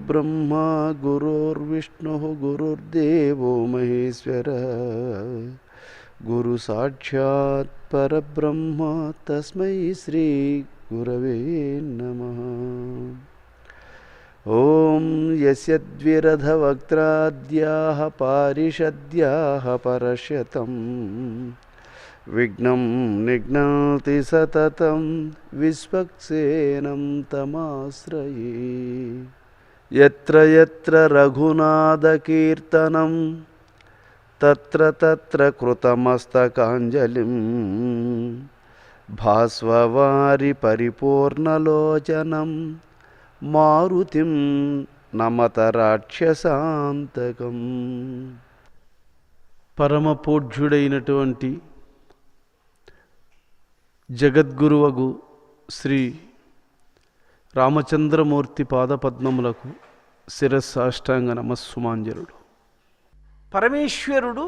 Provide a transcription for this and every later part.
गुरुर्ब्रह्मा गुरुर्विष्णुः गुरुर्देवो महेश्वरः गुरु साक्षात् परब्रह्म तस्मै श्री गुरवे नमः। ओम यस्यद्विरधवक्त्राद्याः पारिषद्याः परश्यतं विघ्नं निघ्नन्ति सततं विश्वक्सेनं तमाश्रये। यत्र यत्र रघुनाथकीर्तनं तत्र तत्र कृतमस्तकाञ्जलिं भास्ववारि परिपूर्णलोचनं मारुतिं नमत राक्षसांतकं। పరమ పూజ్యుడైనటువంటి జగద్గురువగు శ్రీ రామచంద్రమూర్తి పాదపద్మములకు శిరస్సాష్టాంగ నమస్సుమాంజలుడు. పరమేశ్వరుడు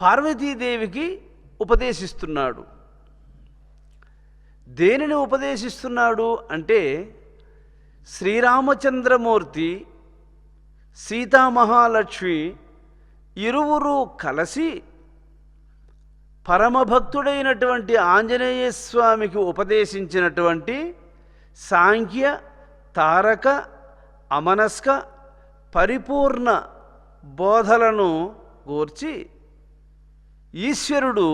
పార్వతీదేవికి ఉపదేశిస్తున్నాడు. దేనిని ఉపదేశిస్తున్నాడు అంటే, శ్రీరామచంద్రమూర్తి సీతామహాలక్ష్మి ఇరువురు కలిసి పరమభక్తుడైనటువంటి ఆంజనేయ స్వామికి ఉపదేశించినటువంటి సాంఖ్య, తారక, అమనస్క, పరిపూర్ణ బోధలను గూర్చి ఈశ్వరుడు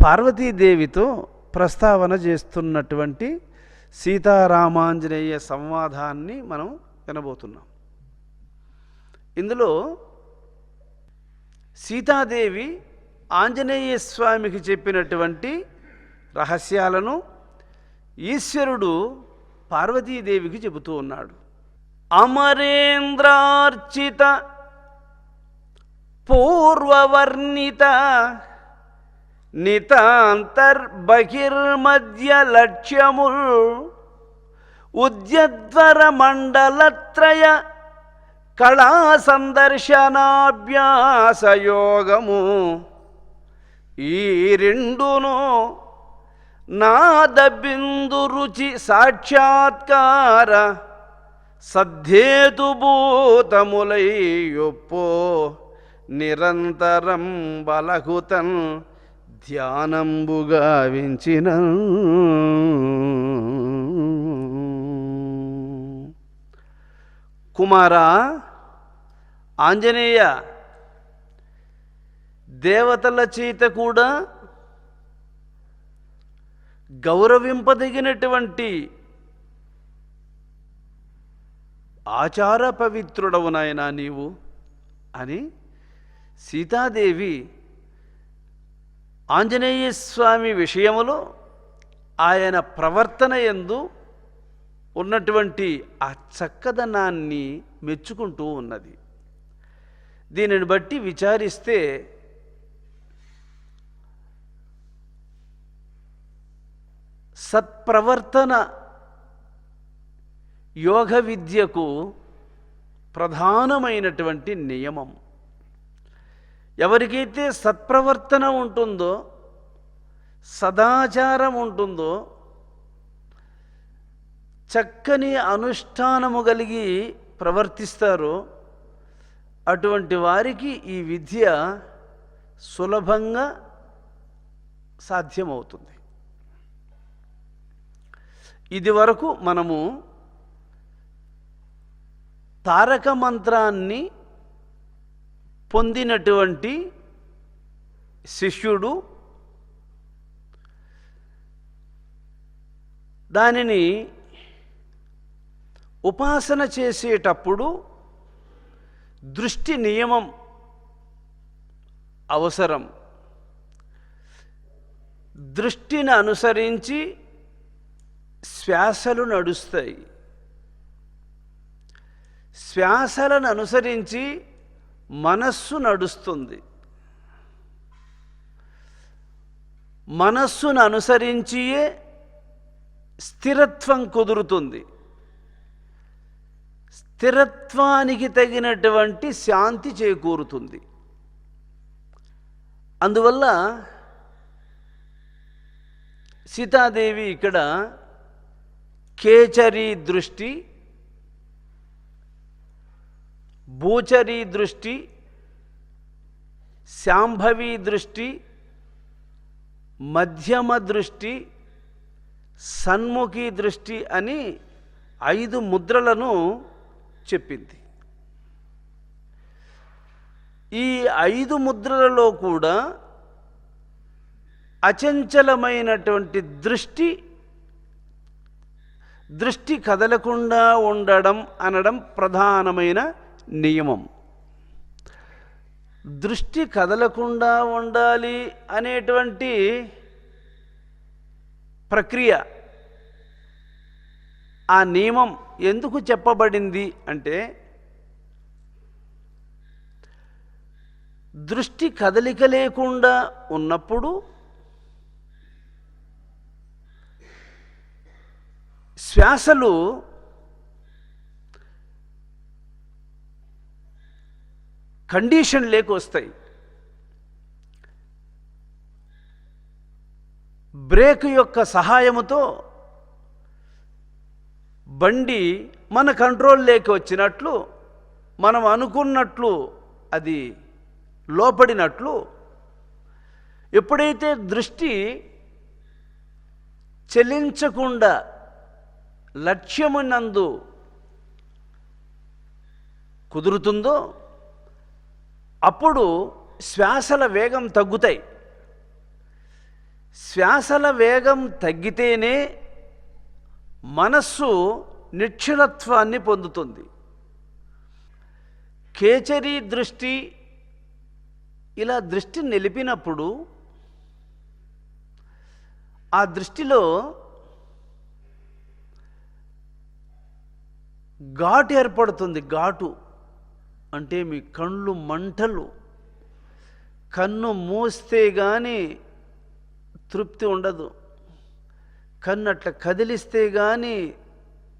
పార్వతీదేవితో ప్రస్తావన చేస్తున్నటువంటి సీతారామాంజనేయ సంవాదాన్ని మనం వినబోతున్నాం. ఇందులో సీతాదేవి ఆంజనేయ స్వామికి చెప్పినటువంటి రహస్యాలను ఈశ్వరుడు పార్వతీదేవికి చెబుతూ ఉన్నాడు. అమరేంద్రార్చిత పూర్వవర్ణిత నితాంతర్బహిర్మధ్య లక్ష్యముల్ ఉద్యద్వర మండలత్రయ కళా సందర్శనాభ్యాసయోగము ఈ రెండును నాదబిందు రుచి సాక్షాత్కార సద్ధేతుభూతములయ్యొప్పో నిరంతరం బలహుతన్ ధ్యానంబుగా వించిన. కుమారా ఆంజనేయ, దేవతల చేత కూడా గౌరవింపదగినటువంటి ఆచార పవిత్రుడవు నాయనా నీవు అని సీతాదేవి ఆంజనేయ స్వామి విషయములో ఆయన ప్రవర్తన యందు ఉన్నటువంటి ఆ చక్కదనాన్ని మెచ్చుకుంటూ ఉన్నది. దీనిని బట్టి విచారిస్తే సత్ప్రవర్తన యోగ విద్యకు ప్రధానమైనటువంటి నియమం. ఎవరికైతే సత్ప్రవర్తన ఉంటుందో, సదాచారం ఉంటుందో, చక్కని అనుష్ఠానము కలిగి ప్రవర్తిస్తారో అటువంటి వారికి ఈ విద్య సులభంగా సాధ్యమవుతుంది. ఇది వరకు మనము తారక మంత్రాన్ని పొందినటువంటి శిష్యుడు దానిని ఉపాసన చేసేటప్పుడు దృష్టి నియమం అవసరం. దృష్టిని అనుసరించి శ్వాసలు నడుస్తాయి. శ్వాసలను అనుసరించి మనస్సు నడుస్తుంది. మనస్సును అనుసరించియే స్థిరత్వం కుదురుతుంది. స్థిరత్వానికి తగినటువంటి శాంతి చేకూరుతుంది. అందువల్ల సీతాదేవి ఇక్కడ కేచరీ దృష్టి, భూచరీ దృష్టి, శాంభవి దృష్టి, మధ్యమ దృష్టి, సన్ముఖి దృష్టి అని 5 ముద్రలను చెప్పింది. ఈ 5 ముద్రలలో కూడా అచంచలమైనటువంటి దృష్టి కదలకుండా ఉండడం అనడం ప్రధానమైన నియమం. దృష్టి కదలకుండా ఉండాలి అనేటువంటి ప్రక్రియ, ఆ నియమం ఎందుకు చెప్పబడింది అంటే, దృష్టి కదలిక లేకుండా ఉన్నప్పుడు శ్వాసలు కండిషన్ లేకొస్తాయి. బ్రేక్ యొక్క సహాయముతో బండి మన కంట్రోల్ లేక వచ్చినట్లు, మనం అనుకున్నట్లు అది లోపడినట్లు, ఎప్పుడైతే దృష్టి చెలించకుండా లక్ష్యమునందు కుదురుతుందో అప్పుడు శ్వాసల వేగం తగ్గుతాయి. శ్వాసల వేగం తగ్గితేనే మనస్సు నిశ్చలత్వాన్ని పొందుతుంది. కేచరీ దృష్టి ఇలా దృష్టి నిలిపినప్పుడు ఆ దృష్టిలో ఘాటు ఏర్పడుతుంది. ఘాటు అంటే మీ కళ్ళు మంటలు, కన్ను మూస్తే కానీ తృప్తి ఉండదు, కన్ను అట్లా కదిలిస్తే కానీ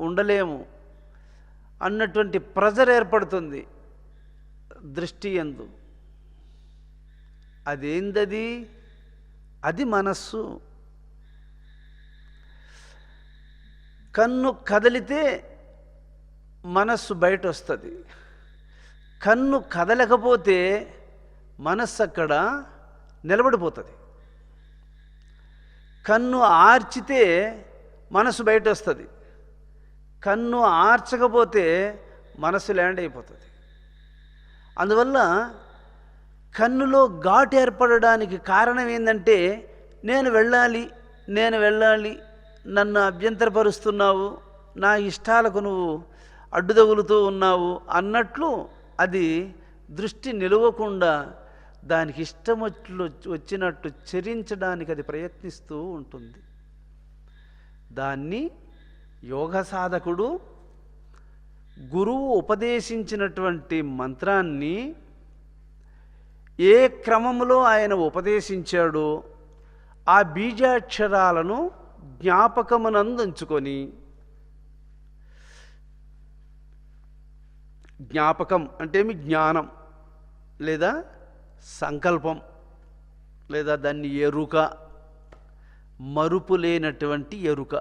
ఉండలేము అన్నటువంటి ప్రెజర్ ఏర్పడుతుంది దృష్టి యందు. అదేందది? అది మనస్సు. కన్ను కదిలితే మనస్సు బయట వస్తుంది, కన్ను కదలకపోతే మనస్సు అక్కడ నిలబడిపోతుంది. కన్ను ఆర్చితే మనస్సు బయట వస్తుంది, కన్ను ఆర్చకపోతే మనస్సు ల్యాండ్ అయిపోతుంది. అందువల్ల కన్నులో ఘాటు ఏర్పడడానికి కారణం ఏంటంటే, నేను వెళ్ళాలి, నన్ను అభ్యంతరపరుస్తున్నావు, నా ఇష్టాలకు నువ్వు అడ్డుదగులుతూ ఉన్నావు అన్నట్లు అది దృష్టి నిలవకుండా దానికి ఇష్టం వచ్చినట్టు చరించడానికి అది ప్రయత్నిస్తూ ఉంటుంది. దాన్ని యోగ సాధకుడు గురువు ఉపదేశించినటువంటి మంత్రాన్ని ఏ క్రమంలో ఆయన ఉపదేశించాడో ఆ బీజాక్షరాలను జ్ఞాపకమునందుంచుకొని, జ్ఞాపకం అంటే మీ జ్ఞానం లేదా సంకల్పం లేదా దాన్ని ఎరుక, మరుపు లేనటువంటి ఎరుక.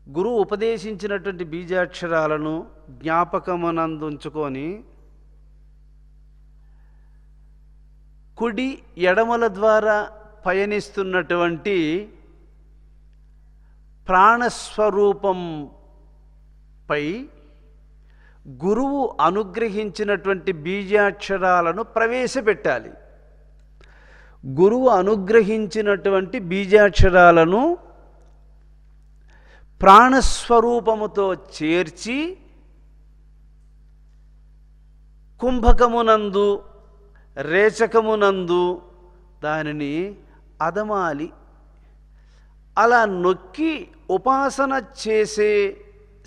గురువు ఉపదేశించినటువంటి బీజాక్షరాలను జ్ఞాపకమునందుంచుకొని కుడి ఎడమల ద్వారా పయనిస్తున్నటువంటి ప్రాణస్వరూపంపై గురువు అనుగ్రహించినటువంటి బీజాక్షరాలను ప్రవేశపెట్టాలి. గురువు అనుగ్రహించినటువంటి బీజాక్షరాలను ప్రాణస్వరూపముతో చేర్చి కుంభకమునందు రేచకమునందు దానిని అదమాలి. అలా నొక్కి ఉపాసన చేసే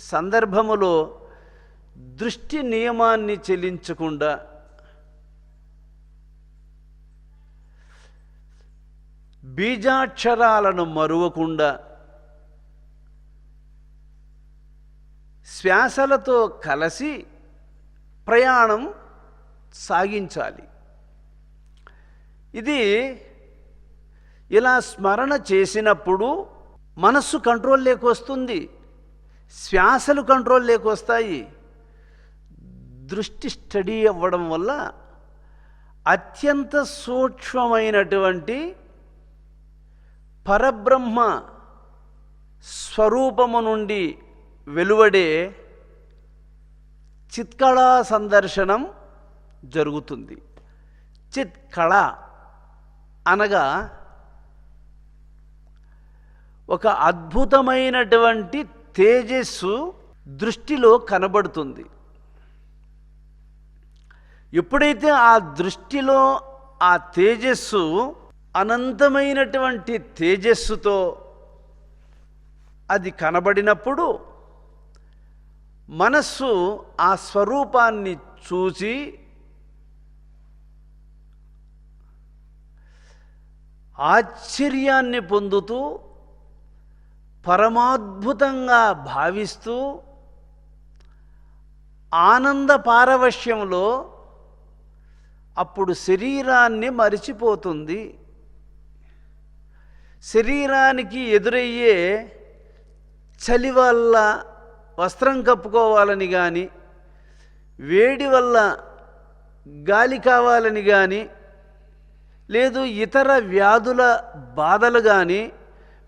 సందర్భములో దృష్టి నియమాన్ని చెల్లించకుండా బీజాక్షరాలను మరువకుండా శ్వాసలతో కలిసి ప్రయాణం సాగించాలి. ఇది ఇలా స్మరణ చేసినప్పుడు మనస్సు కంట్రోల్ లేకొస్తుంది. శ్వాసలు కంట్రోల్ లేకొస్తాయి. దృష్టి స్టడీ అవ్వడం వల్ల అత్యంత సూక్ష్మమైనటువంటి పరబ్రహ్మ స్వరూపము నుండి వెలువడే చిత్కళా సందర్శనం జరుగుతుంది. చిత్కళ అనగా ఒక అద్భుతమైనటువంటి తేజస్సు దృష్టిలో కనబడుతుంది. ఎప్పుడైతే ఆ దృష్టిలో ఆ తేజస్సు అనంతమైనటువంటి తేజస్సుతో అది కనబడినప్పుడు మనస్సు ఆ స్వరూపాన్ని చూసి ఆశ్చర్యాన్ని పొందుతూ పరమాద్భుతంగా భావిస్తూ ఆనంద పారవశ్యంలో అప్పుడు శరీరాన్ని మరిచిపోతుంది. శరీరానికి ఎదురయ్యే చలి వల్ల వస్త్రం కప్పుకోవాలని కానీ, వేడి వల్ల గాలి కావాలని కానీ, లేదు ఇతర వ్యాధుల బాధలు కానీ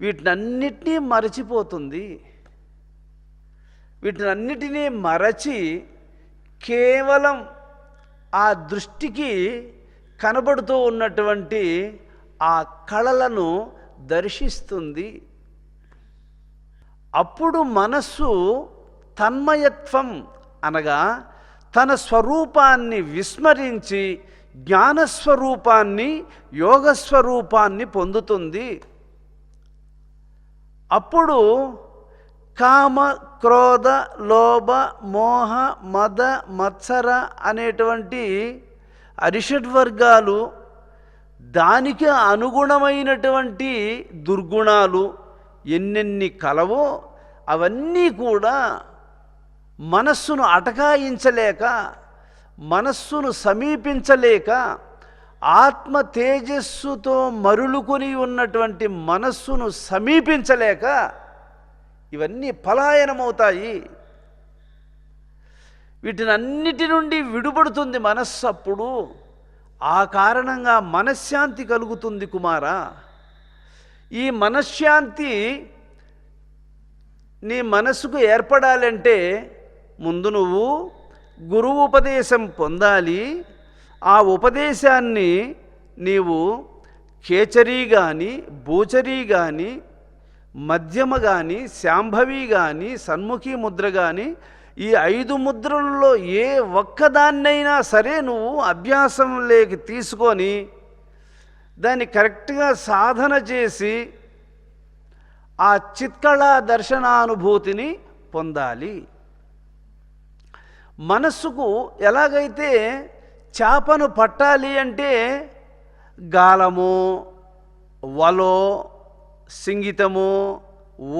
వీటినన్నిటినీ మరచిపోతుంది. వీటినన్నిటినీ మరచి కేవలం ఆ దృష్టికి కనబడుతూ ఉన్నటువంటి ఆ కళలను దర్శిస్తుంది. అప్పుడు మనస్సు తన్మయత్వం అనగా తన స్వరూపాన్ని విస్మరించి జ్ఞానస్వరూపాన్ని, యోగస్వరూపాన్ని పొందుతుంది. అప్పుడు కామ, క్రోధ, లోభ, మోహ, మద, మత్సర అనేటువంటి అరిషడ్వర్గాలు, దానికి అనుగుణమైనటువంటి దుర్గుణాలు ఎన్నెన్ని కలవో అవన్నీ కూడా మనస్సును అటకాయించలేక, మనస్సును సమీపించలేక, ఆత్మ తేజస్సుతో మరులుకొని ఉన్నటువంటి మనస్సును సమీపించలేక ఇవన్నీ పలాయనమవుతాయి. వీటినన్నిటి నుండి విడుపడుతుంది మనస్సు. అప్పుడు ఆ కారణంగా మనశ్శాంతి కలుగుతుంది కుమారా. ఈ మనశ్శాంతి నీ మనసుకు ఏర్పడాలంటే ముందు నువ్వు గురువు ఉపదేశం పొందాలి. ఆ ఉపదేశాన్ని నీవు కేచరీ కానీ, భూచరీ కానీ, మధ్యమ కానీ, శాంభవి కానీ, సన్ముఖి ముద్ర కానీ, ఈ 5 ముద్రలలో ఏ ఒక్కదాన్నైనా సరే నువ్వు అభ్యాసంలోకి తీసుకొని దాన్ని కరెక్ట్గా సాధన చేసి ఆ చిత్కళా దర్శనానుభూతిని పొందాలి. మనస్సుకు ఎలాగైతే చేపను పట్టాలి అంటే గాలము, వలో, సింగితము,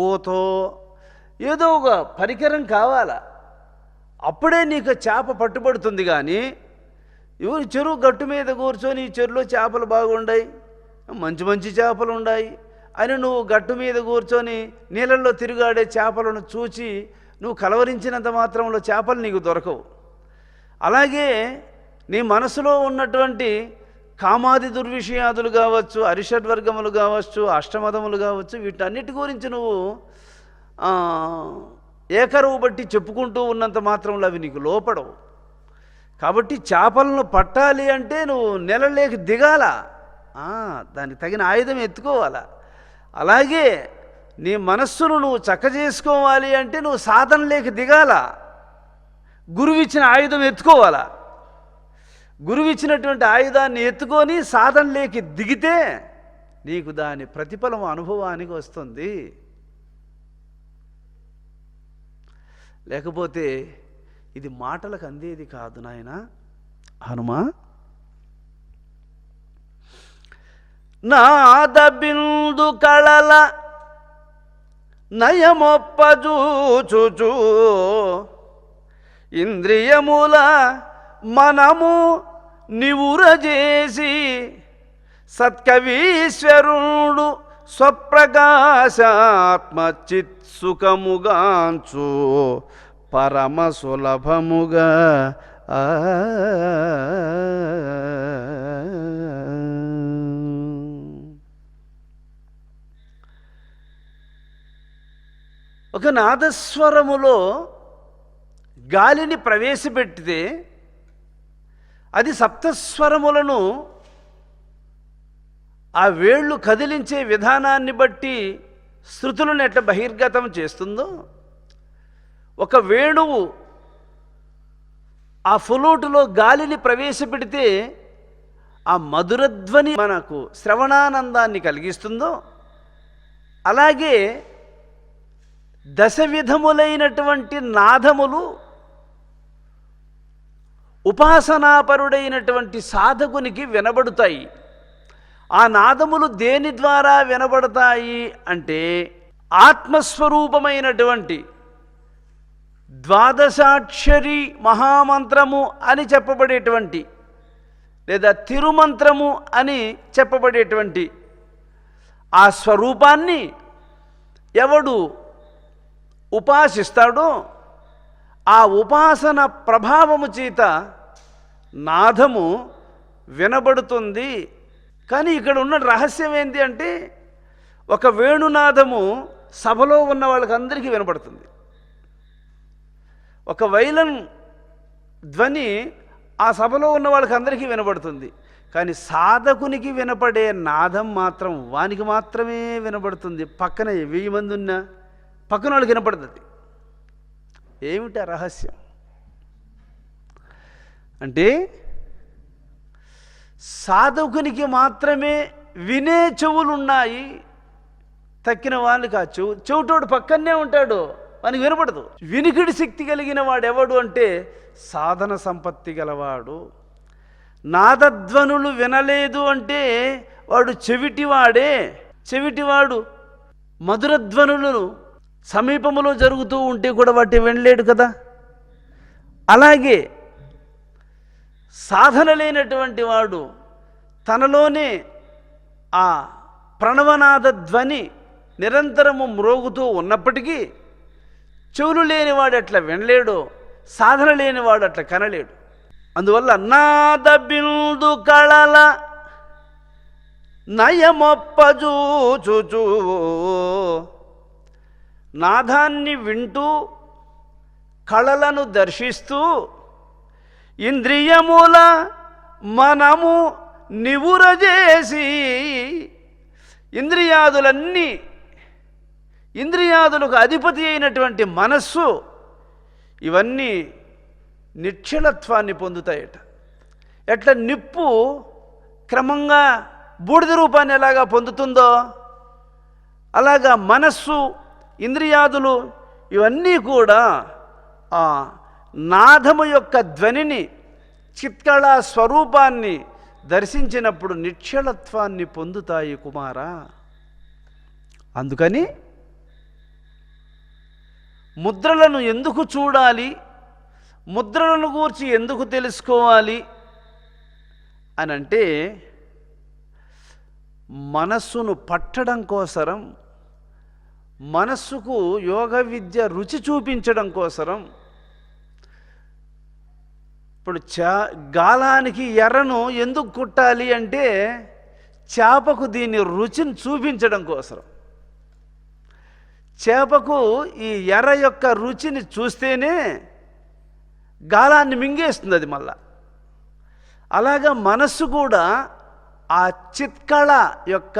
ఊతో ఏదో ఒక పరికరం కావాలా, అప్పుడే నీకు చేప పట్టుబడుతుంది. కానీ ఎవరు చెరువు గట్టు మీద కూర్చొని ఈ చెరువులో చేపలు బాగుండాయి, మంచి మంచి చేపలు ఉన్నాయి అని నువ్వు గట్టు మీద కూర్చొని నీళ్ళల్లో తిరుగాడే చేపలను చూచి నువ్వు కలవరించినంత మాత్రంలో చేపలు నీకు దొరకవు. అలాగే నీ మనసులో ఉన్నటువంటి కామాది దుర్విషయాదులు కావచ్చు, అరిషడ్వర్గములు కావచ్చు, అష్టమదములు కావచ్చు, వీటన్నిటి గురించి నువ్వు ఏకరువు బట్టి చెప్పుకుంటూ ఉన్నంత మాత్రంలో అవి నీకు లోపడవు. కాబట్టి చేపలను పట్టాలి అంటే నువ్వు నెలలేకి దిగాల, దానికి తగిన ఆయుధం ఎత్తుకోవాలా. అలాగే నీ మనస్సును నువ్వు చక్కజేసుకోవాలి అంటే నువ్వు సాధనలేకి దిగాల, గురువిచ్చిన ఆయుధం ఎత్తుకోవాలా. గురువిచ్చినటువంటి ఆయుధాన్ని ఎత్తుకొని సాధనలేకి దిగితే నీకు దాని ప్రతిఫలం అనుభవానికి వస్తుంది. లేకపోతే ఇది మాటలకు అందేది కాదు నాయన హనుమా. నాద బిందు కళల నయమొప్పజూచుచు ఇంద్రియముల మనము నివురజేసి సత్కవీశ్వరుడు స్వప్రకాశాత్మచిత్సుఖముగాంచు పరమ సులభముగా ఒక నాదస్వరములో గాలిని ప్రవేశపెడితే అది సప్తస్వరములను ఆ వేళ్ళు కదిలించే విధానాన్ని బట్టి శృతులను ఎట్లా బహిర్గతం చేస్తుందో, ఒక వేణువు ఆ ఫ్లూటులో గాలిని ప్రవేశపెడితే ఆ మధురధ్వని మనకు శ్రవణానందాన్ని కలిగిస్తుందో, అలాగే దశవిధములైనటువంటి నాదములు ఉపాసనాపరుడైనటువంటి సాధకునికి వినబడుతాయి. ఆ నాదములు దేని ద్వారా వినబడతాయి అంటే ఆత్మస్వరూపమైనటువంటి ద్వాదశాక్షరి మహామంత్రము అని చెప్పబడేటువంటి లేదా తిరుమంత్రము అని చెప్పబడేటువంటి ఆ స్వరూపాన్ని ఎవడు ఉపాసిస్తాడో ఆ ఉపాసన ప్రభావము చేత నాదము వినబడుతుంది. కానీ ఇక్కడ ఉన్న రహస్యం ఏంటి అంటే ఒక వేణునాదము సభలో ఉన్న వాళ్ళకి అందరికీ వినపడుతుంది. ఒక వైలన్ ధ్వని ఆ సభలో ఉన్న వాళ్ళకి అందరికీ వినపడుతుంది. కానీ సాధకునికి వినపడే నాదం మాత్రం వానికి మాత్రమే వినపడుతుంది. పక్కన 1000 మంది ఉన్నా పక్కన వాళ్ళకి వినపడుతుంది. ఏమిటి ఆ రహస్యం అంటే సాధకునికి మాత్రమే వినే చెవులున్నాయి. తక్కిన వాళ్ళకి ఆ చెవిటోడు పక్కనే ఉంటాడు, వానికి వినపడదు. వినికిడి శక్తి కలిగిన వాడు ఎవడు అంటే సాధన సంపత్తి గలవాడు. నాదధ్వనులు వినలేదు అంటే వాడు చెవిటివాడే. చెవిటివాడు మధురధ్వనులను సమీపములో జరుగుతూ ఉంటే కూడా వాటి వినలేడు కదా. అలాగే సాధన లేనటువంటి వాడు తనలోనే ఆ ప్రణవనాద ధ్వని నిరంతరము మ్రోగుతూ ఉన్నప్పటికీ చెవులు లేనివాడు అట్లా వినలేడు, సాధన లేనివాడు అట్లా కనలేడు. అందువల్ల నాద బిందు కళల నయమొప్పజూచుచూ నాదాన్ని వింటూ కళలను దర్శిస్తూ ఇంద్రియముల మనము నివురజేసి ఇంద్రియాదులకు అధిపతి అయినటువంటి మనస్సు ఇవన్నీ నిశ్చలత్వాన్ని పొందుతాయట. ఎట్లా నిప్పు క్రమంగా బూడిద రూపాన్ని ఎలాగా పొందుతుందో అలాగా మనస్సు ఇంద్రియాదులు ఇవన్నీ కూడా ఆ నాదము యొక్క ధ్వనిని చిత్కళా స్వరూపాన్ని దర్శించినప్పుడు నిశ్చలత్వాన్ని పొందుతాయి కుమారా. అందుకని ముద్రలను ఎందుకు చూడాలి, ముద్రలను గూర్చి ఎందుకు తెలుసుకోవాలి అని అంటే మనస్సును పట్టడం కోసరం, మనస్సుకు యోగ విద్య రుచి చూపించడం కోసరం. ఇప్పుడు గాలానికి ఎర్రను ఎందుకు కుట్టాలి అంటే చేపకు దీని రుచిని చూపించడం కోసరం. చేపకు ఈ ఎర్ర యొక్క రుచిని చూస్తేనే గాలాన్ని మింగేస్తుంది అది మళ్ళా. అలాగా మనస్సు కూడా ఆ చిత్కళ యొక్క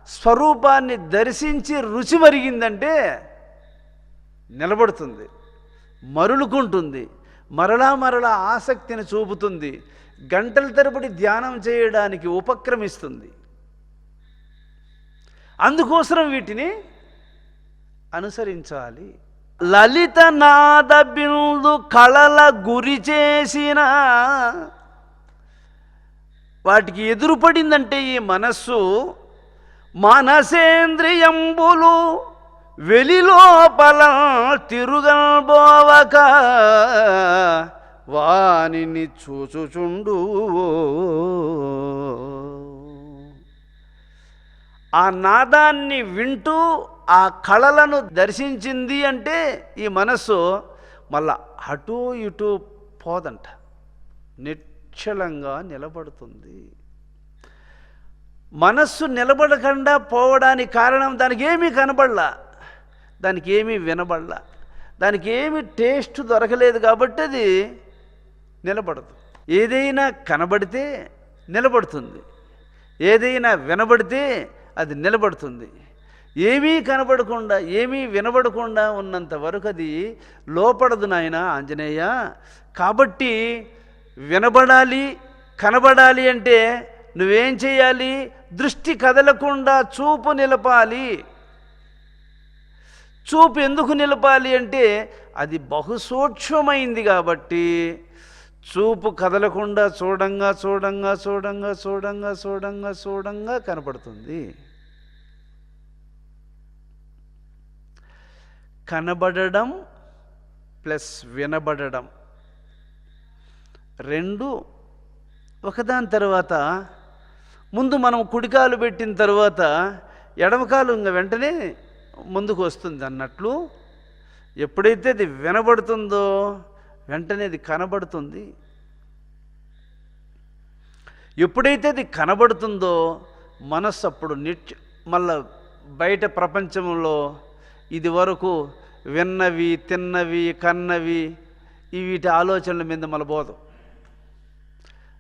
స్వరూపాన్ని దర్శించి రుచి మరిగిందంటే నిలబడుతుంది, మరులుకుంటుంది, మరలా ఆసక్తిని చూపుతుంది, గంటల తరబడి ధ్యానం చేయడానికి ఉపక్రమిస్తుంది. అందుకోసం వీటిని అనుసరించాలి. లలిత నాద బిందు కళల గురి చేసిన వాటికి ఎదురుపడిందంటే ఈ మనస్సు మనసేంద్రియంబులు వెలిలోపల తిరుగబోవక వానిని చూచుచుండు. ఆ నాదాన్ని వింటూ ఆ కళలను దర్శించింది అంటే ఈ మనస్సు మళ్ళా అటు ఇటు పోదంట, నిశ్చలంగా నిలబడుతుంది. మనస్సు నిలబడకుండా పోవడానికి కారణం దానికి ఏమీ కనబడలా, దానికి ఏమీ వినబడలా, దానికి ఏమీ టేస్ట్ దొరకలేదు కాబట్టి అది నిలబడదు. ఏదైనా కనబడితే నిలబడుతుంది, ఏదైనా వినబడితే అది నిలబడుతుంది. ఏమీ కనబడకుండా ఏమీ వినబడకుండా ఉన్నంత వరకు అది లోపడదు నాయన ఆంజనేయ. కాబట్టి వినబడాలి, కనబడాలి అంటే నువ్వేం చేయాలి? దృష్టి కదలకుండా చూపు నిలపాలి. చూపు ఎందుకు నిలపాలి అంటే అది బహుసూక్ష్మమైంది కాబట్టి చూపు కదలకుండా చూడంగా చూడంగా చూడంగా చూడంగా చూడంగా చూడంగా కనబడుతుంది. కనబడడం ప్లస్ వినబడడం రెండు ఒకదాని తర్వాత ముందు మనం కుడికాలు పెట్టిన తర్వాత ఎడమకాలు ఇంకా వెంటనే ముందుకు వస్తుంది అన్నట్లు ఎప్పుడైతే అది వినబడుతుందో వెంటనే అది కనబడుతుంది. ఎప్పుడైతే అది కనబడుతుందో మనస్సు అప్పుడు మళ్ళా బయట ప్రపంచంలో ఇది వరకు విన్నవి, తిన్నవి, కన్నవి వీటి ఆలోచనల మీద మళ్ళీ పోదు.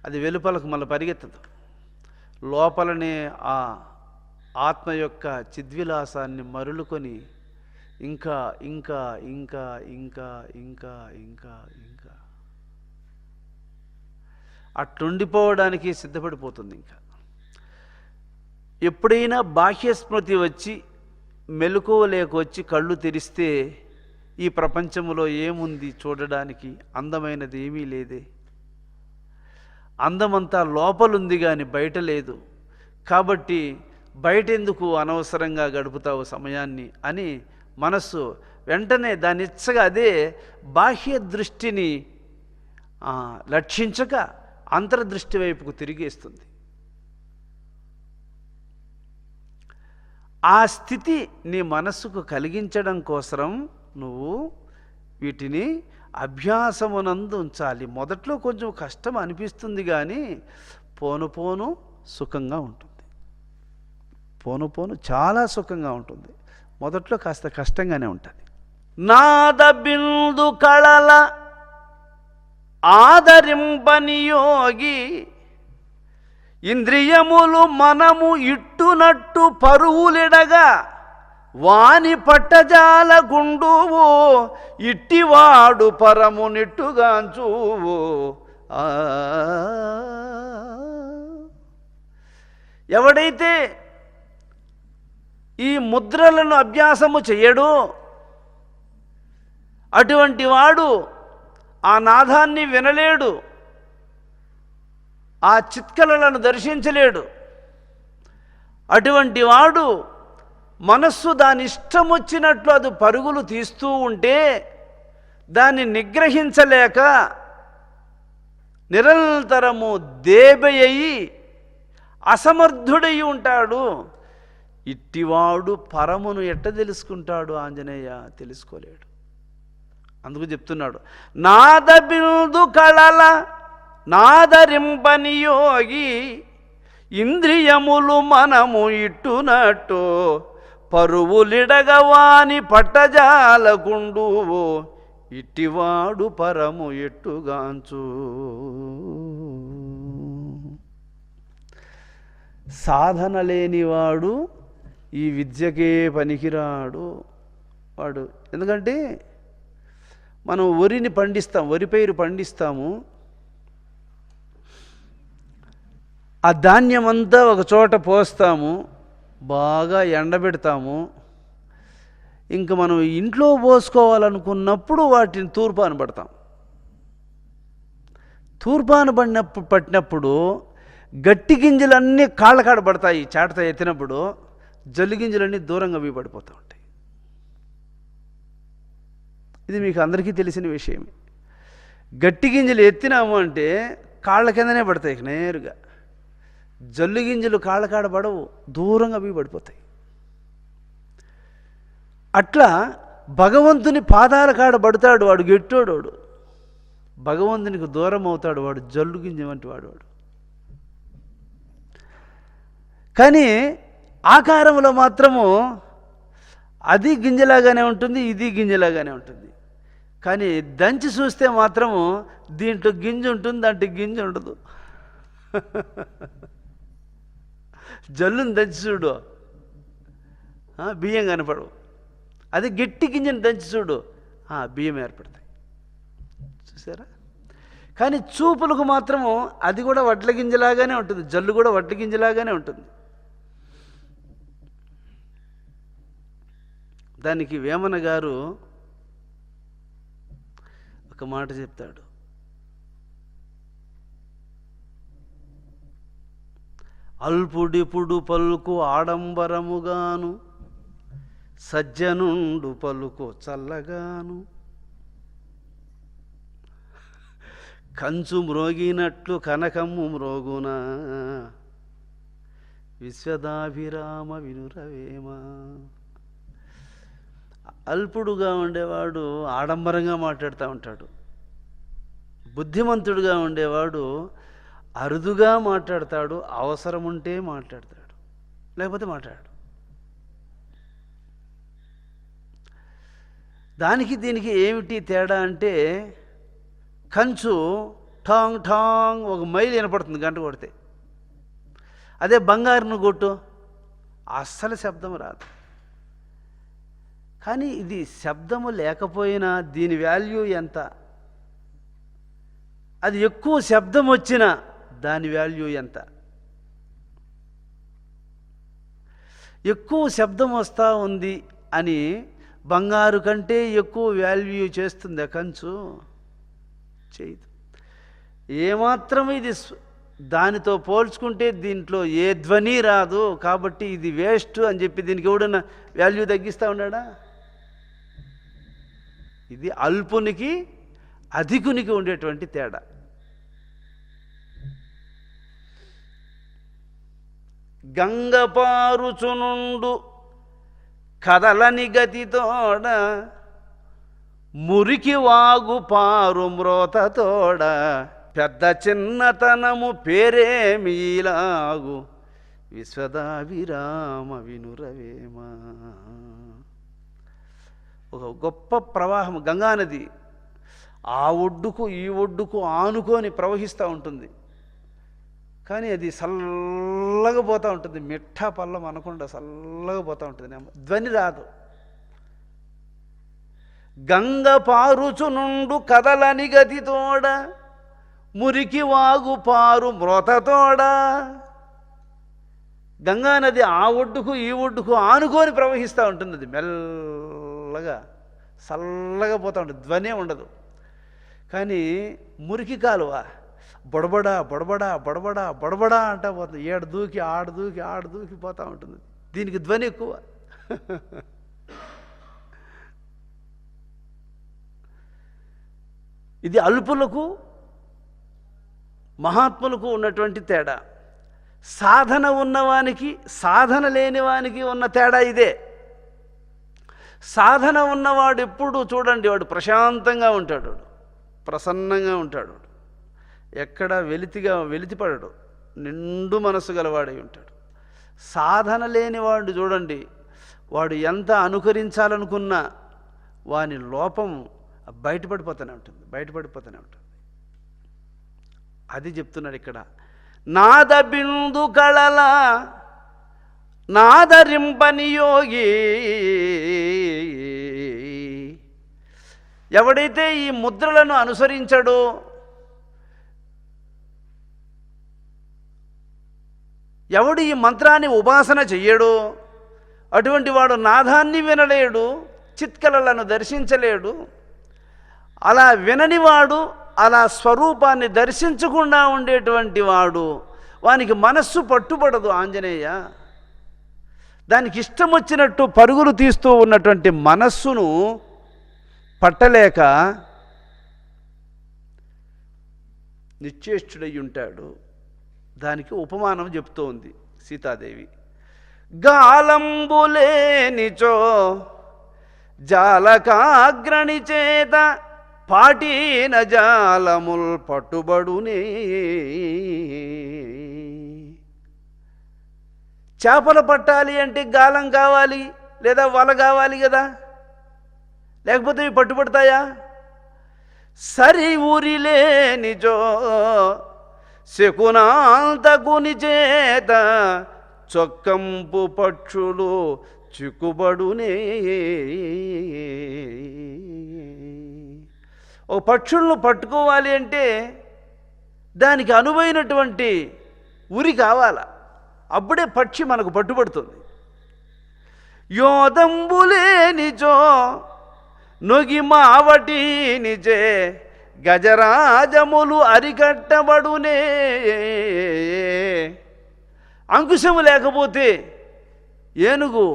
అది వెలుపలకు మళ్ళీ పరిగెత్తదు. లోపలనే ఆ ఆత్మ యొక్క చిద్విలాసాన్ని మరులుకొని ఇంకా ఇంకా ఇంకా ఇంకా ఇంకా ఇంకా ఇంకా అట్లుండిపోవడానికి సిద్ధపడిపోతుంది. ఇంకా ఎప్పుడైనా బాహ్యస్మృతి వచ్చి మెలకువ లేకొచ్చి కళ్ళు తెరిస్తే ఈ ప్రపంచంలో ఏముంది చూడడానికి? అందమైనది ఏమీ లేదే, అందమంతా లోపలుంది కానీ బయట లేదు. కాబట్టి బయట ఎందుకు అనవసరంగా గడుపుతావు సమయాన్ని అని మనస్సు వెంటనే దాని ఇచ్చగా అదే బాహ్య దృష్టిని లక్షించక అంతర్దృష్టి వైపుకు తిరిగేస్తుంది. ఆ స్థితి నీ మనస్సుకు కలిగించడం కోసం నువ్వు వీటిని అభ్యాసమునందు ఉంచాలి. మొదట్లో కొంచెం కష్టం అనిపిస్తుంది కానీ పోను పోను సుఖంగా ఉంటుంది. పోను పోను చాలా సుఖంగా ఉంటుంది. మొదట్లో కాస్త కష్టంగానే ఉంటుంది. నాద బిందు కళల ఆదరింపని యోగి ఇంద్రియములు మనము ఇట్టునట్టు పరువులిడగా వాని పట్టజాల గుండువు ఇట్టివాడు పరము నిట్టుగాంచువు. ఎవడైతే ఈ ముద్రలను అభ్యాసము చేయడో అటువంటి వాడు ఆ నాదాన్ని వినలేడు, ఆ చిత్కళలను దర్శించలేడు. అటువంటి వాడు మనస్సు దాని ఇష్టం వచ్చినట్లు అది పరుగులు తీస్తూ ఉంటే దాన్ని నిగ్రహించలేక నిరంతరము దేబయ్యి అసమర్థుడై ఉంటాడు. ఇట్టివాడు పరమును ఎట్ట తెలుసుకుంటాడు ఆంజనేయ? తెలుసుకోలేడు. అందుకు చెప్తున్నాడు, నాద బిందు కళల నాదరింపని యోగి ఇంద్రియములు మనము ఇట్టునట్టు పరువులిడగవాని పట్టజాలకుండు ఇట్టివాడు పరము ఎట్టుగాంచు. సాధన లేనివాడు ఈ విద్యకే పనికిరాడు వాడు. ఎందుకంటే మనం వరిని పండిస్తాం, వరి పైరు పండిస్తాము. ఆ ధాన్యం అంతా ఒక చోట పోస్తాము, బాగా ఎండబెడతాము. ఇంక మనం ఇంట్లో పోసుకోవాలనుకున్నప్పుడు వాటిని తూర్పాన పడతాం. తూర్పాన పట్టినప్పుడు గట్టి గింజలన్నీ కాళ్ళ కాడ పడతాయి. చాటతో ఎత్తినప్పుడు జల్లి గింజలన్నీ దూరంగా అవి పడిపోతూ ఉంటాయి. ఇది మీకు అందరికీ తెలిసిన విషయమే. గట్టి గింజలు ఎత్తినాము అంటే కాళ్ళ కిందనే పడతాయి నేరుగా. జల్లు గింజలు కాళ్ళకాడ పడవు, దూరంగా అవి పడిపోతాయి. అట్లా భగవంతుని పాదాల కాడ పడతాడు వాడు గెట్టోడు, భగవంతునికి దూరం అవుతాడు వాడు జల్లు గింజ వంటి వాడు. కానీ ఆకారంలో మాత్రము అది గింజలాగానే ఉంటుంది, ఇది గింజలాగానే ఉంటుంది. కానీ దంచి చూస్తే మాత్రము దీంట్లో గింజ ఉంటుంది, దాంట్లో గింజ ఉండదు. జల్లుని దంచి చూడు, బియ్యం కనపడవు. అది గట్టి గింజను దంచి చూడు, బియ్యం ఏర్పడతాయి. చూసారా? కానీ చూపులకు మాత్రము అది కూడా వడ్ల గింజలాగానే ఉంటుంది, జల్లు కూడా వడ్ల గింజలాగానే ఉంటుంది. దానికి వేమన గారు ఒక మాట చెప్తాడు. అల్పుడిపుడు పలుకు ఆడంబరముగాను, సజ్జనుండు పలుకు చల్లగాను, కంచు మ్రోగినట్లు కనకమ్ము మ్రోగునా, విశ్వదాభిరామ వినురవేమ. అల్పుడుగా ఉండేవాడు ఆడంబరంగా మాట్లాడుతూ ఉంటాడు, బుద్ధిమంతుడుగా ఉండేవాడు అరుదుగా మాట్లాడతాడు, అవసరం ఉంటే మాట్లాడతాడు, లేకపోతే మాట్లాడు. దానికి దీనికి ఏమిటి తేడా అంటే, కంచు ఠాంగ్ ఠాంగ్ ఒక మైలు వినపడుతుంది గంట కొడితే, అదే బంగారును కొట్టు అస్సలు శబ్దం రాదు. కానీ ఇది శబ్దము లేకపోయినా దీని వాల్యూ ఎంత, అది ఎక్కువ శబ్దం వచ్చినా దాని వాల్యూ ఎంత. ఎక్కువ శబ్దం వస్తూ ఉంది అని బంగారు కంటే ఎక్కువ వాల్యూ చేస్తుంది కంచు? చేయదు. ఏమాత్రం ఇది దానితో పోల్చుకుంటే దీంట్లో ఏ ధ్వని రాదు, కాబట్టి ఇది వేస్ట్ అని చెప్పి దీనికి ఎవడన్నా వాల్యూ తగ్గిస్తూ ఉన్నాడా? ఇది అల్పునికి అధికునికి ఉండేటువంటి తేడా. గంగపారుచునుండు కదలని గతితోడ, మురికి వాగు పారు మ్రోతతోడ, పెద్ద చిన్నతనము పేరేమీలాగు, విశ్వదాభిరామ వినురవేమ. ఒక గొప్ప ప్రవాహం గంగానది ఆ ఒడ్డుకు ఈ ఒడ్డుకు ఆనుకొని ప్రవహిస్తూ ఉంటుంది. కానీ అది చల్లగా పోతూ ఉంటుంది, మిఠా పల్లం అనకుండా చల్లగా పోతూ ఉంటుంది, ధ్వని రాదు. గంగ పారుచునుండు కదలని గతితోడ, మురికి వాగు పారు మ్రోతతోడ. గంగానది ఆ ఒడ్డుకు ఈ ఒడ్డుకు ఆనుకొని ప్రవహిస్తూ ఉంటుంది, అది మెల్లగా చల్లగా పోతూ ఉంటుంది, ధ్వనే ఉండదు. కానీ మురికి కాలువ బొడబడా బొడబడా బొడబడా బొడబడా అంటా పోతుంది, ఏడు దూకి ఆడు దూకి ఆడు దూకి పోతూ ఉంటుంది, దీనికి ధ్వని ఎక్కువ. ఇది అల్పులకు మహాత్ములకు ఉన్నటువంటి తేడా. సాధన ఉన్నవానికి సాధన లేనివానికి ఉన్న తేడా ఇదే. సాధన ఉన్నవాడు ఎప్పుడు చూడండి, వాడు ప్రశాంతంగా ఉంటాడు, ప్రసన్నంగా ఉంటాడు, ఎక్కడ వెలితిపడడు, నిండు మనసు గలవాడై ఉంటాడు. సాధన లేనివాడు చూడండి, వాడు ఎంత అనుకరించాలనుకున్నా వాని లోపం బయటపడిపోతూనే ఉంటుంది. అది చెప్తున్నాడు ఇక్కడ. నాద బిందు కళల నాదరింపని యోగి, ఎవడైతే ఈ ముద్రలను అనుసరించడో, ఎవడు ఈ మంత్రాన్ని ఉపాసన చెయ్యడో, అటువంటి వాడు నాదాన్ని వినలేడు, చిత్కళలను దర్శించలేడు. అలా విననివాడు, అలా స్వరూపాన్ని దర్శించకుండా ఉండేటువంటి వాడు, వానికి మనస్సు పట్టుబడదు. ఆంజనేయ దానికి ఇష్టం వచ్చినట్టు పరుగులు తీస్తూ ఉన్నటువంటి మనస్సును పట్టలేక నిశ్చేష్టుడై ఉంటాడు. దానికి ఉపమానం చెప్తోంది సీతాదేవి. గాలంబులేనిచో జాలకాగ్రణి చేత పాటిన జాలముల్ పట్టుబడునే. చేపలు పట్టాలి అంటే గాలం కావాలి లేదా వల కావాలి కదా, లేకపోతే ఇవి పట్టుబడతాయా? సరి ఊరిలేనిజో శకునాంతకుని చేత చొక్కంపు పక్షులు చిక్కుబడునే. ఓ పక్షులను పట్టుకోవాలి అంటే దానికి అనువైనటువంటి ఉరి కావాలా, అప్పుడే పక్షి మనకు పట్టుబడుతుంది. యోదంబులేనిచో నొగి మావటి నిజే గజరాజములు అరికట్టబడునే. అంకుశము లేకపోతే ఏనుగు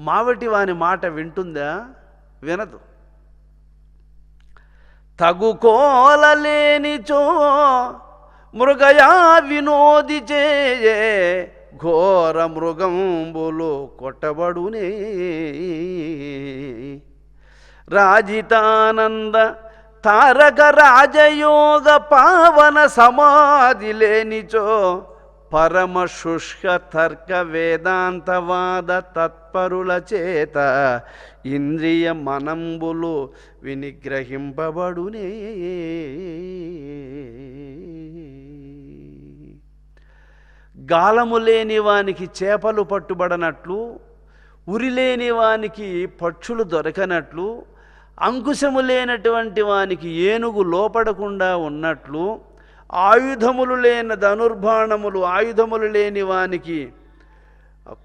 మావటి వాని మాట వింటుందా? వినదు. తగుకోలలేనిచో మృగయా వినోది చేయే ఘోర మృగంబులు కొట్టబడునే. రాజితానంద తారక రాజయోగ పావన సమాధి లేనిచో పరమ శుష్క తర్క వేదాంతవాద తత్పరుల చేత ఇంద్రియ మనంబులు వినిగ్రహింపబడునే. గాలము లేని వానికి చేపలు పట్టుబడనట్లు, ఉరిలేని వానికి పక్షులు దొరకనట్లు, అంకుశము లేనటువంటి వానికి ఏనుగు లోపడకుండా ఉన్నట్లు, ఆయుధములు లేని ధనుర్బాణములు ఆయుధములు లేని వానికి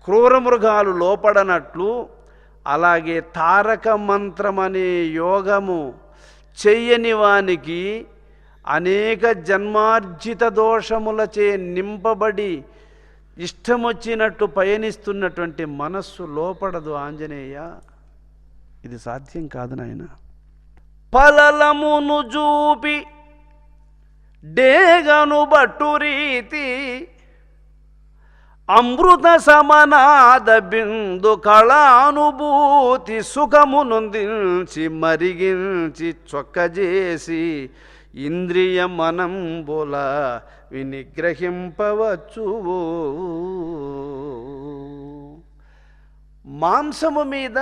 క్రూరమృగాలు లోపడనట్లు, అలాగే తారక మంత్రమనే యోగము చెయ్యని వానికి అనేక జన్మార్జిత దోషములచే నింపబడి ఇష్టమొచ్చినట్టు పయనిస్తున్నటువంటి మనస్సు లోపడదు ఆంజనేయ. ఇది సాధ్యం కాదు నాయన. పలలమును చూపి డేగను బట్టు రీతి అమృత సమనాద బిందు కళానుభూతి సుఖమునొందించి మరిగించి చొక్కజేసి ఇంద్రియ మనంబుల వినిగ్రహింపవచ్చు. మాంసము మీద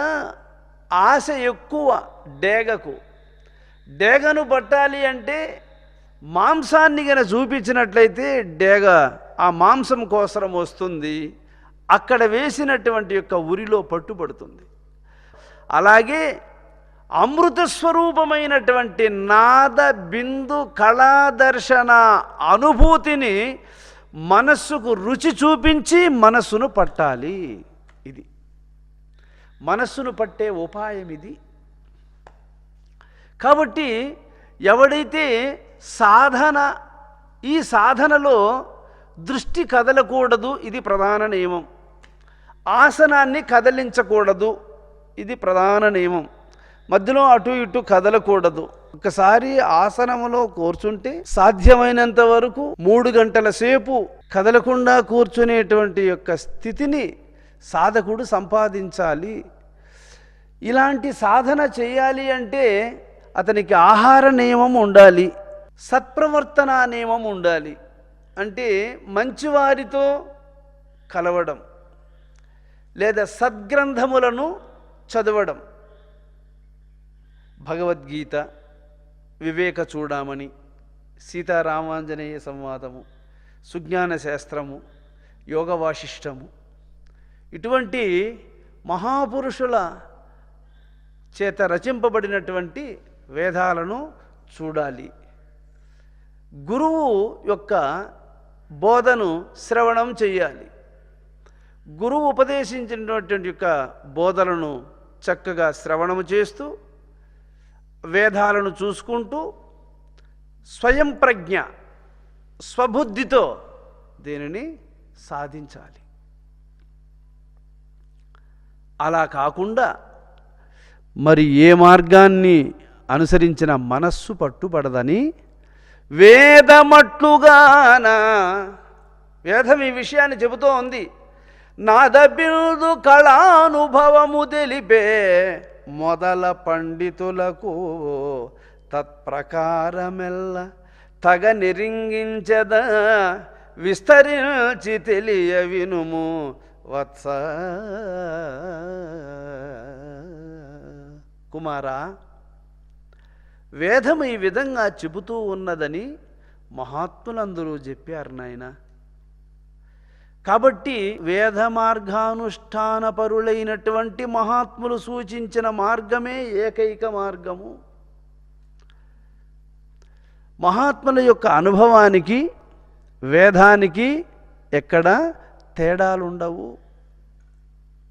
ఆశ ఎక్కువ డేగకు. డేగను పట్టాలి అంటే మాంసాన్ని గన చూపించినట్లయితే డేగ ఆ మాంసం కోసం వస్తుంది, అక్కడ వేసినటువంటి యొక్క ఉరిలో పట్టుబడుతుంది. అలాగే అమృత స్వరూపమైనటువంటి నాద బిందు కళాదర్శన అనుభూతిని మనస్సుకు రుచి చూపించి మనస్సును పట్టాలి. ఇది మనస్సును పట్టే ఉపాయం ఇది. కాబట్టి ఎవడైతే ఈ సాధనలో దృష్టి కదలకూడదు, ఇది ప్రధాన నియమం. ఆసనాన్ని కదిలించకూడదు, ఇది ప్రధాన నియమం. మధ్యలో అటు ఇటు కదలకూడదు. ఒకసారి ఆసనములో కూర్చుంటే సాధ్యమైనంత వరకు 3 గంటల సేపు కదలకుండా కూర్చునేటువంటి యొక్క స్థితిని సాధకుడు సంపాదించాలి. ఇలాంటి సాధన చేయాలి అంటే అతనికి ఆహార నియమం ఉండాలి, సత్ప్రవర్తన నియమం ఉండాలి. అంటే మంచివారితో కలవడం లేదా సద్గ్రంథములను చదవడం. భగవద్గీత, వివేక చూడామణి, సీతారామాంజనేయ సంవాదము, సుజ్ఞాన శాస్త్రము, యోగ వాసిష్టము, ఇటువంటి మహాపురుషుల చేత రచింపబడినటువంటి వేదాలను చూడాలి. గురువు యొక్క బోధను శ్రవణం చేయాలి. గురువు ఉపదేశించినటువంటి యొక్క బోధలను చక్కగా శ్రవణము చేస్తూ వేదాలను చూసుకుంటూ స్వయం ప్రజ్ఞ స్వబుద్ధితో దీనిని సాధించాలి. అలా కాకుండా మరి ఏ మార్గాన్ని అనుసరించిన మనస్సు పట్టుబడదని వేదమట్లుగాన వేదం ఈ విషయాన్ని చెబుతూ ఉంది. నాదబిందు కళానుభవము తెలిపే మొదల పండితులకు తత్ప్రకారమెల్ల తగ నిరింగించద విస్తరించి తెలియ వినుము వత్స. కుమారా, వేదం ఈ విధంగా చెబుతూ ఉన్నదని మహాత్ములందరూ చెప్పారు నాయన. కాబట్టి వేద మార్గానుష్ఠాన పరులైనటువంటి మహాత్ములు సూచించిన మార్గమే ఏకైక మార్గము. మహాత్ముల యొక్క అనుభవానికి వేదానికి ఎక్కడ తేడాలుండవు.